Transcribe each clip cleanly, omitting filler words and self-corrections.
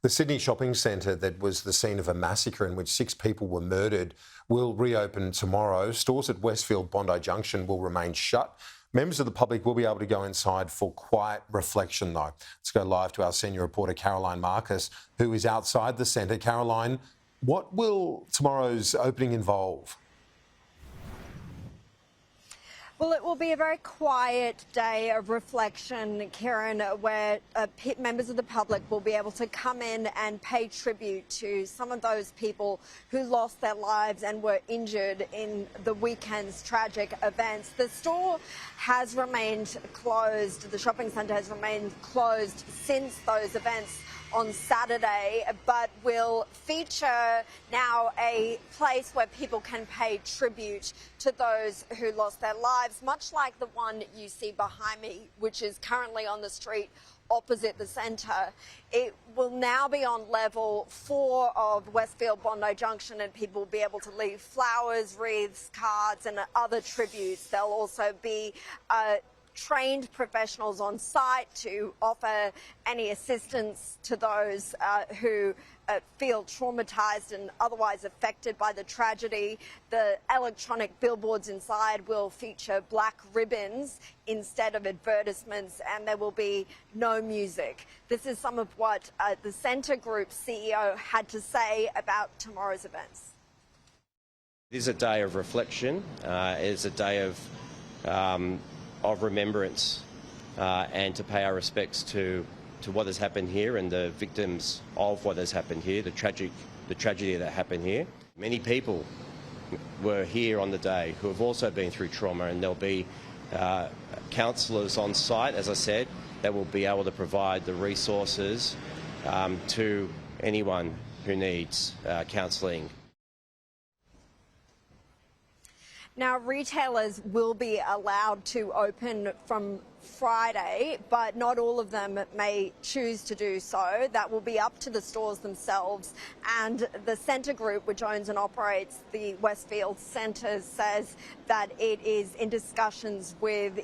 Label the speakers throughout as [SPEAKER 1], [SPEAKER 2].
[SPEAKER 1] The Sydney shopping centre that was the scene of a massacre in which 6 people were murdered will reopen tomorrow. Stores at Westfield Bondi Junction will remain shut. Members of the public will be able to go inside for quiet reflection, though. Let's go live to our senior reporter, Caroline Marcus, who is outside the centre. Caroline, what will tomorrow's opening involve?
[SPEAKER 2] Well, it will be a very quiet day of reflection, Kieran, where members of the public will be able to come in and pay tribute to some of those people who lost their lives and were injured in the weekend's tragic events. The store has remained closed. The shopping centre has remained closed since those events on Saturday, but will feature now a place where people can pay tribute to those who lost their lives, much like the one you see behind me, which is currently on the street opposite the centre. It will now be on level 4 of Westfield Bondi Junction, and people will be able to leave flowers, wreaths, cards and other tributes. There'll also be trained professionals on site to offer any assistance to those who feel traumatised and otherwise affected by the tragedy. The electronic billboards inside will feature black ribbons instead of advertisements, and there will be no music. This is some of what the Scentre Group CEO had to say about tomorrow's events.
[SPEAKER 3] It is a day of reflection. It is a day of remembrance and to pay our respects to what has happened here and the victims of what has happened here, the tragedy that happened here. Many people were here on the day who have also been through trauma, and there'll be counsellors on site, as I said, that will be able to provide the resources to anyone who needs counselling.
[SPEAKER 2] Now, retailers will be allowed to open from Friday, but not all of them may choose to do so. That will be up to the stores themselves. And the Scentre Group, which owns and operates the Westfield Centre, says that it is in discussions with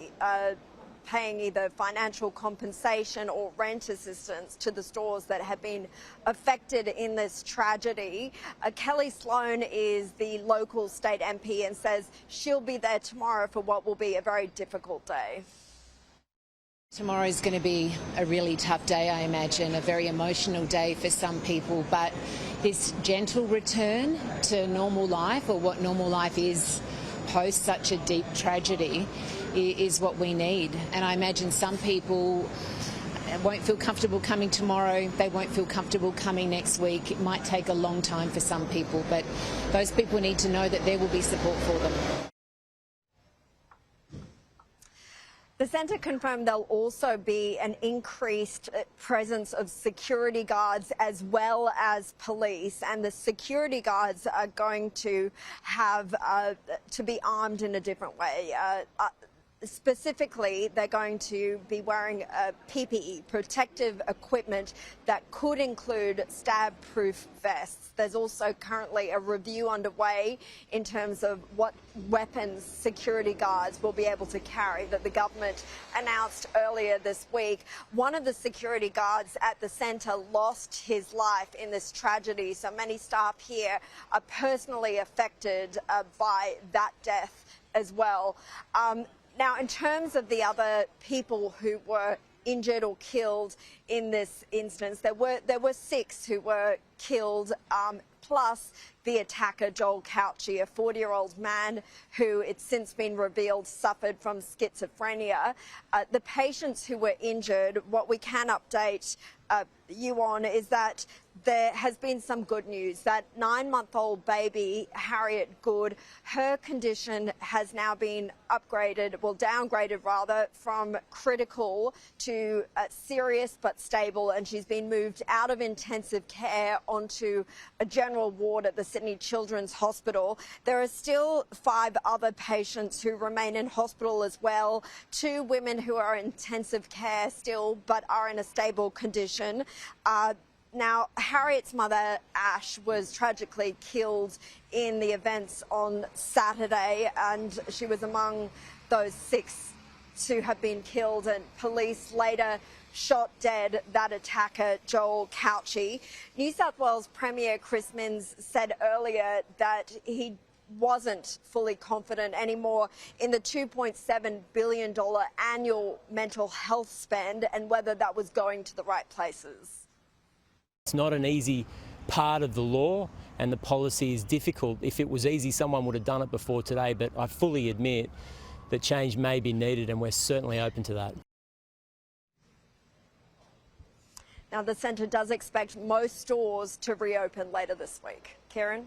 [SPEAKER 2] paying either financial compensation or rent assistance to the stores that have been affected in this tragedy. Kelly Sloan is the local state MP and says she'll be there tomorrow for what will be a very difficult day.
[SPEAKER 4] Tomorrow is going to be a really tough day, I imagine, a very emotional day for some people, but this gentle return to normal life, or what normal life is post such a deep tragedy, is what we need. And I imagine some people won't feel comfortable coming tomorrow, they won't feel comfortable coming next week. It might take a long time for some people, but those people need to know that there will be support for them.
[SPEAKER 2] The Centre confirmed there'll also be an increased presence of security guards as well as police, and the security guards are going to have to be armed in a different way. Specifically, they're going to be wearing PPE, protective equipment, that could include stab-proof vests. There's also currently a review underway in terms of what weapons security guards will be able to carry that the government announced earlier this week. One of the security guards at the centre lost his life in this tragedy, so many staff here are personally affected by that death as well. Now, in terms of the other people who were injured or killed in this instance, there were 6 who were killed, plus the attacker, Joel Couchy, a 40-year-old man who, it's since been revealed, suffered from schizophrenia. The patients who were injured, what we can update you on is that there has been some good news. That 9-month-old baby, Harriet Good, her condition has now been upgraded, well, downgraded rather, from critical to serious but stable, and she's been moved out of intensive care onto a general ward at the Sydney Children's Hospital. There are still 5 other patients who remain in hospital as well. 2 women who are in intensive care still but are in a stable condition. Now, Harriet's mother, Ash, was tragically killed in the events on Saturday, and she was among those 6 who have been killed, and police later shot dead that attacker, Joel Couchy. New South Wales Premier Chris Minns said earlier that he wasn't fully confident anymore in the $2.7 billion annual mental health spend and whether that was going to the right places.
[SPEAKER 5] It's not an easy part of the law and the policy is difficult. If it was easy, someone would have done it before today, but I fully admit that change may be needed and we're certainly open to that.
[SPEAKER 2] Now, the Scentre does expect most stores to reopen later this week. Kieran?